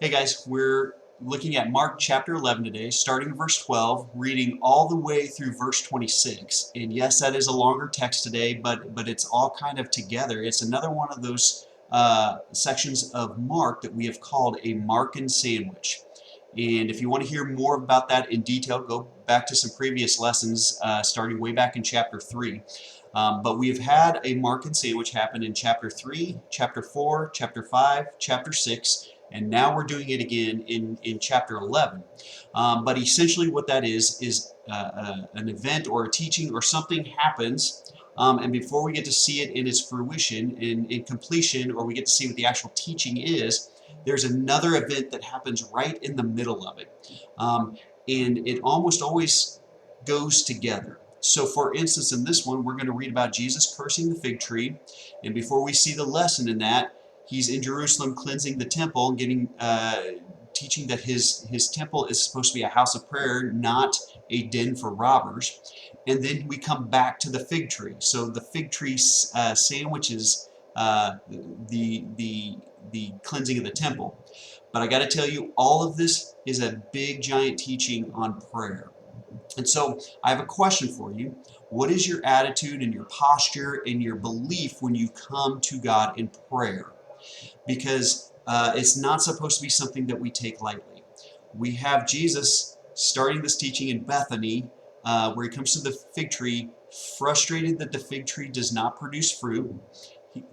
Hey guys, we're looking at Mark chapter 11 today, starting in verse 12, reading all the way through verse 26. And yes, that is a longer text today, but it's all kind of together. It's another one of those sections of Mark that we have called a Markan sandwich. And if you want to hear more about that in detail, go back to some previous lessons, starting way back in chapter 3. But we've had a Markan sandwich happen in chapter 3, chapter 4, chapter 5, chapter 6, and now we're doing it again in chapter 11. But essentially what that is an event or a teaching or something happens, and before we get to see it in its fruition, in completion, or we get to see what the actual teaching is, there's another event that happens right in the middle of it. And it almost always goes together. So for instance, in this one, we're going to read about Jesus cursing the fig tree. And before we see the lesson in that, he's in Jerusalem cleansing the temple, teaching that his temple is supposed to be a house of prayer, not a den for robbers. And then we come back to the fig tree. So the fig tree sandwiches the cleansing of the temple. But I got to tell you, all of this is a big giant teaching on prayer. And so I have a question for you. What is your attitude and your posture and your belief when you come to God in prayer? Because it's not supposed to be something that we take lightly. We have Jesus starting this teaching in Bethany, where he comes to the fig tree, frustrated that the fig tree does not produce fruit,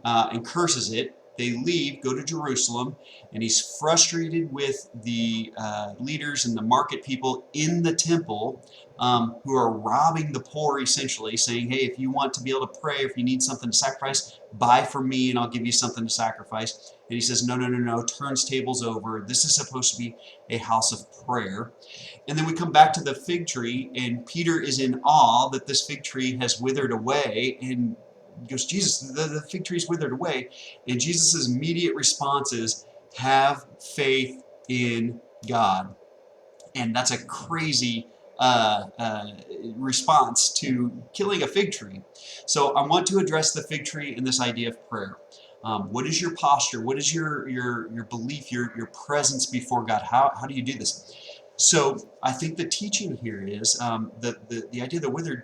and curses it. They leave, go to Jerusalem, and he's frustrated with the leaders and the market people in the temple, who are robbing the poor, essentially, saying, hey, if you want to be able to pray, if you need something to sacrifice, buy from me and I'll give you something to sacrifice. And he says, no, no, no, no, turns tables over. This is supposed to be a house of prayer. And then we come back to the fig tree, and Peter is in awe that this fig tree has withered away, and he goes, Jesus, the fig tree is withered away. And Jesus' immediate response is, have faith in God. And that's a crazy response to killing a fig tree. So I want to address the fig tree and this idea of prayer. What is your posture? What is your belief, your presence before God? How do you do this? So I think the teaching here is the idea of the withered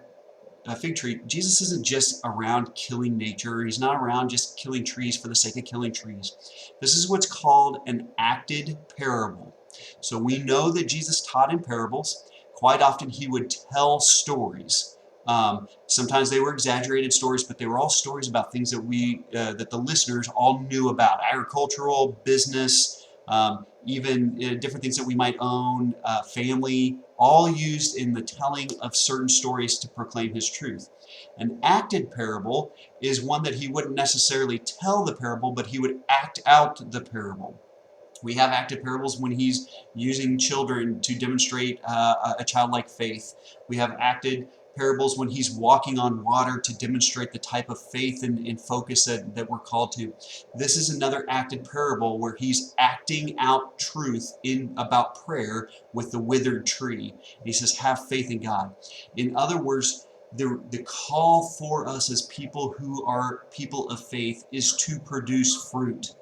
fig tree. Jesus isn't just around killing nature. He's not around just killing trees for the sake of killing trees. This is what's called an acted parable. So we know that Jesus taught in parables. Quite often he would tell stories. Sometimes they were exaggerated stories, but they were all stories about things that the listeners all knew about: agricultural, business, even different things that we might own, family, all used in the telling of certain stories to proclaim his truth. An acted parable is one that he wouldn't necessarily tell the parable, but he would act out the parable. We have acted parables when he's using children to demonstrate a childlike faith. We have acted parables when he's walking on water to demonstrate the type of faith and focus that we're called to. This is another acted parable where he's acting out truth about prayer with the withered tree. And he says, have faith in God. In other words, the call for us as people who are people of faith is to produce fruit.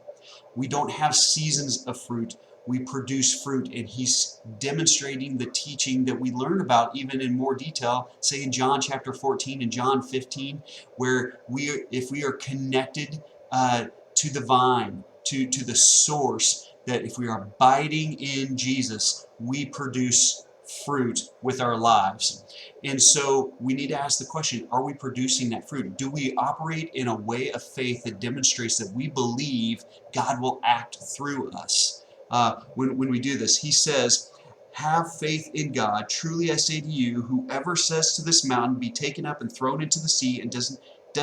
We don't have seasons of fruit. We produce fruit, and he's demonstrating the teaching that we learn about even in more detail, say in John chapter 14 and John 15, where if we are connected to the vine, to the source, that if we are abiding in Jesus, we produce fruit with our lives. And so we need to ask the question, are we producing that fruit? Do we operate in a way of faith that demonstrates that we believe God will act through us? When we do this, he says, have faith in God. Truly I say to you, whoever says to this mountain, be taken up and thrown into the sea, and does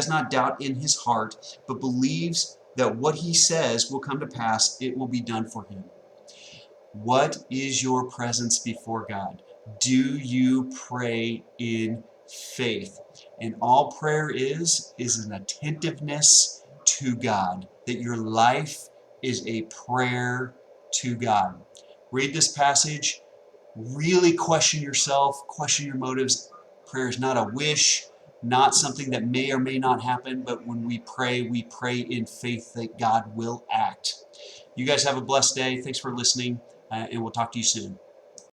not doubt in his heart, but believes that what he says will come to pass, it will be done for him. What is your presence before God? Do you pray in faith? And all prayer is an attentiveness to God, that your life is a prayer to God. Read this passage, really question yourself, question your motives. Prayer is not a wish, not something that may or may not happen, but when we pray in faith that God will act. You guys have a blessed day. Thanks for listening, and we'll talk to you soon.